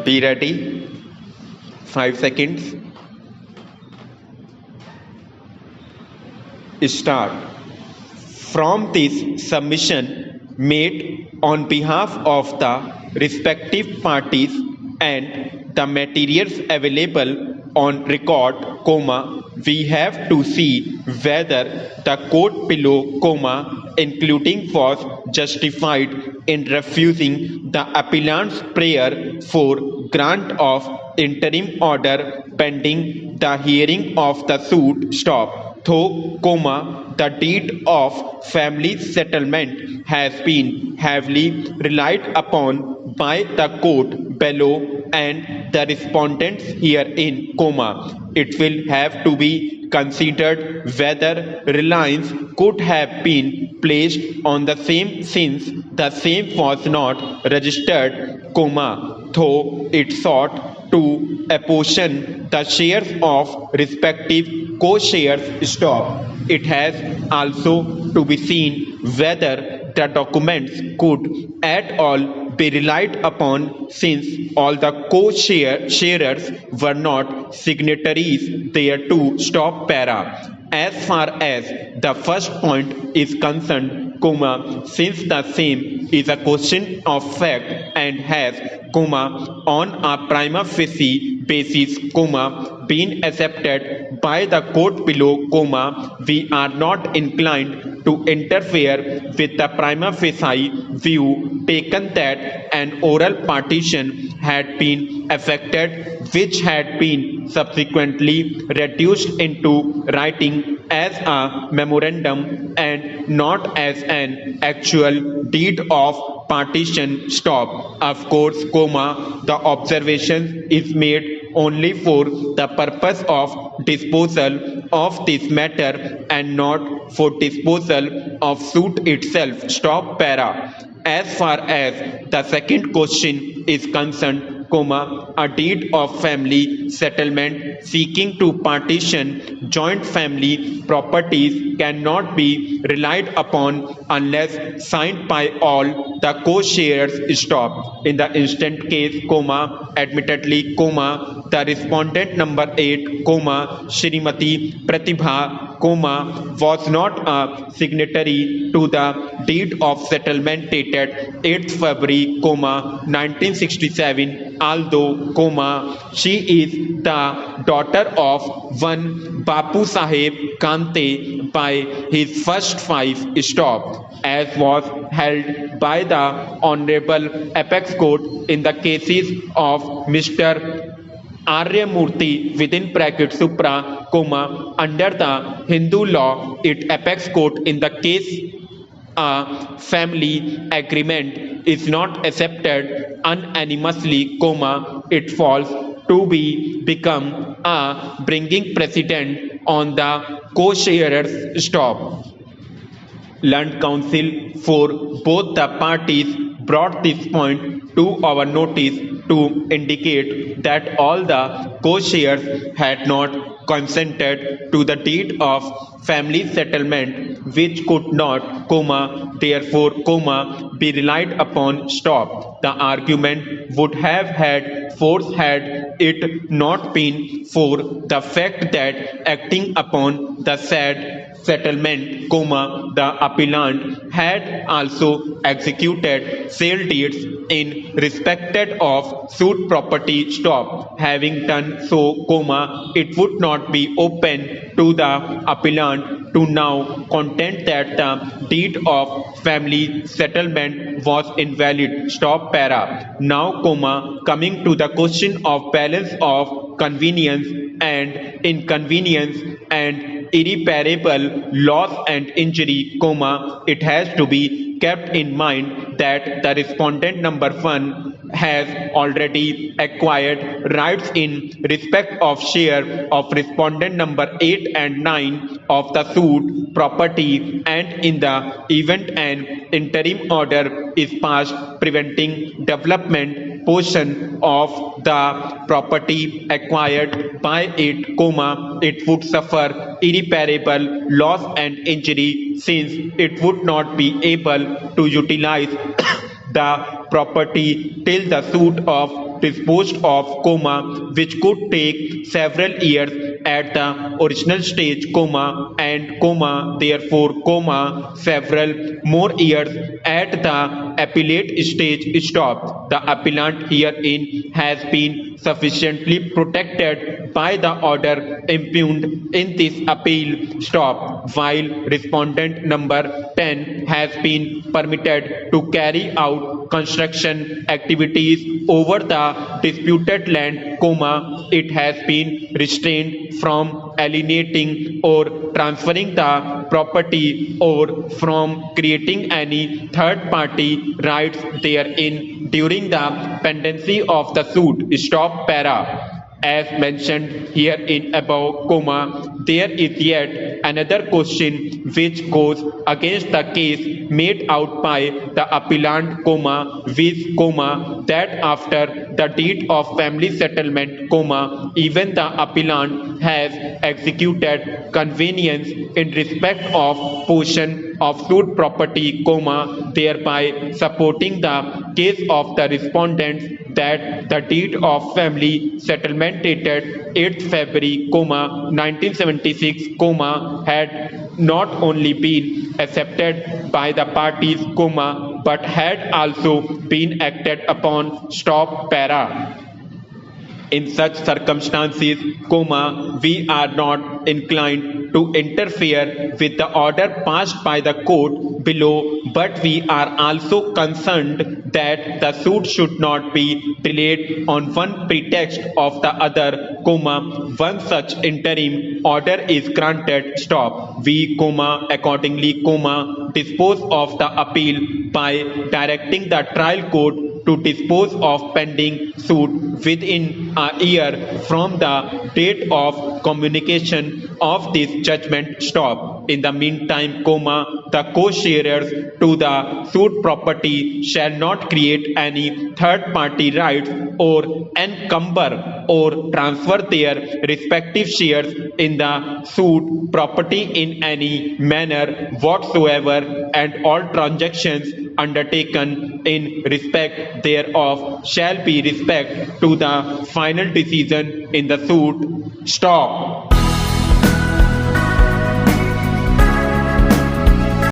Be ready. 5 seconds. Start. From this submission made on behalf of the respective parties and the materials available on record, we have to see whether the court below, including was justified in refusing the appellant's prayer for grant of interim order pending the hearing of the suit. Stop. Though, the deed of family settlement has been heavily relied upon by the court below and the respondents herein, it will have to be considered whether reliance could have been placed on the same since the same was not registered, though it sought to apportion the shares of respective co-shares. Stop. It has also to be seen whether the documents could at all be relied upon since all the co-sharers were not signatories thereto. Stop. Para. As far as the first point is concerned, since the same is a question of fact and has, on a prima facie basis, been accepted by the court below, we are not inclined to interfere with the prima facie view taken that an oral partition had been effected which had been subsequently reduced into writing as a memorandum and not as an actual deed of partition. Stop. Of course, the observation is made only for the purpose of disposal of this matter and not for disposal of suit itself. Stop. Para. As far as the second question is concerned, a deed of family settlement seeking to partition joint family properties cannot be relied upon unless signed by all the co-sharers. Stop. In the instant case, admittedly, the respondent number 8, Shrimati Pratibha, was not a signatory to the deed of settlement dated 8th February, 1967, although, she is the daughter of one Bapu Saheb Kante by his first wife. Stop. As was held by the Honorable Apex Court in the cases of Mr. Aryamurthy within bracket Supra, under the Hindu law, it apex court in the case a family agreement is not accepted unanimously, it falls to become a bringing precedent on the co-sharers. Stop. Learned counsel for both the parties brought this point to our notice to indicate that all the co-sharers had not consented to the deed of family settlement which could not, therefore, be relied upon. Stop. The argument would have had force had it not been for the fact that acting upon the said settlement, the appellant had also executed sale deeds in respect of suit property. Stop. Having done so, it would not be open to the appellant to now contend that the deed of family settlement was invalid. Stop. Para. Now, coming to the question of balance of convenience and inconvenience and irreparable loss and injury, it has to be kept in mind that the respondent number 1 has already acquired rights in respect of share of respondent number 8 and 9 of the suit property, and in the event an interim order is passed preventing development portion of the property acquired by it, it would suffer irreparable loss and injury since it would not be able to utilize the property till the suit of disposed of, which could take several years at the original stage, and, therefore, several more years at the appellate stage, stop. The appellant herein has been sufficiently protected by the order impugned in this appeal, stop, while respondent number 10 has been permitted to carry out construction activities over the disputed land, it has been restrained from alienating or transferring the property or from creating any third party rights therein during the pendency of the suit, stop, para. As mentioned here in above, there is yet another question which goes against the case made out by the appellant, with, that after the deed of family settlement, even the appellant has executed convenience in respect of portion of suit property, thereby supporting the case of the respondents that the deed of family settlement dated 8th February, 1976, had not only been accepted by the parties, but had also been acted upon, stop, para. In such circumstances, we are not inclined to interfere with the order passed by the court below, but we are also concerned that the suit should not be delayed on one pretext of the other, one such interim order is granted, stop. We, accordingly, dispose of the appeal by directing the trial court to dispose of pending suit within a year from the date of communication of this judgment, stop. In the meantime, the co-sharers to the suit property shall not create any third party rights or encumber or transfer their respective shares in the suit property in any manner whatsoever, and all transactions undertaken in respect thereof shall be respect to the final decision in the suit, stop.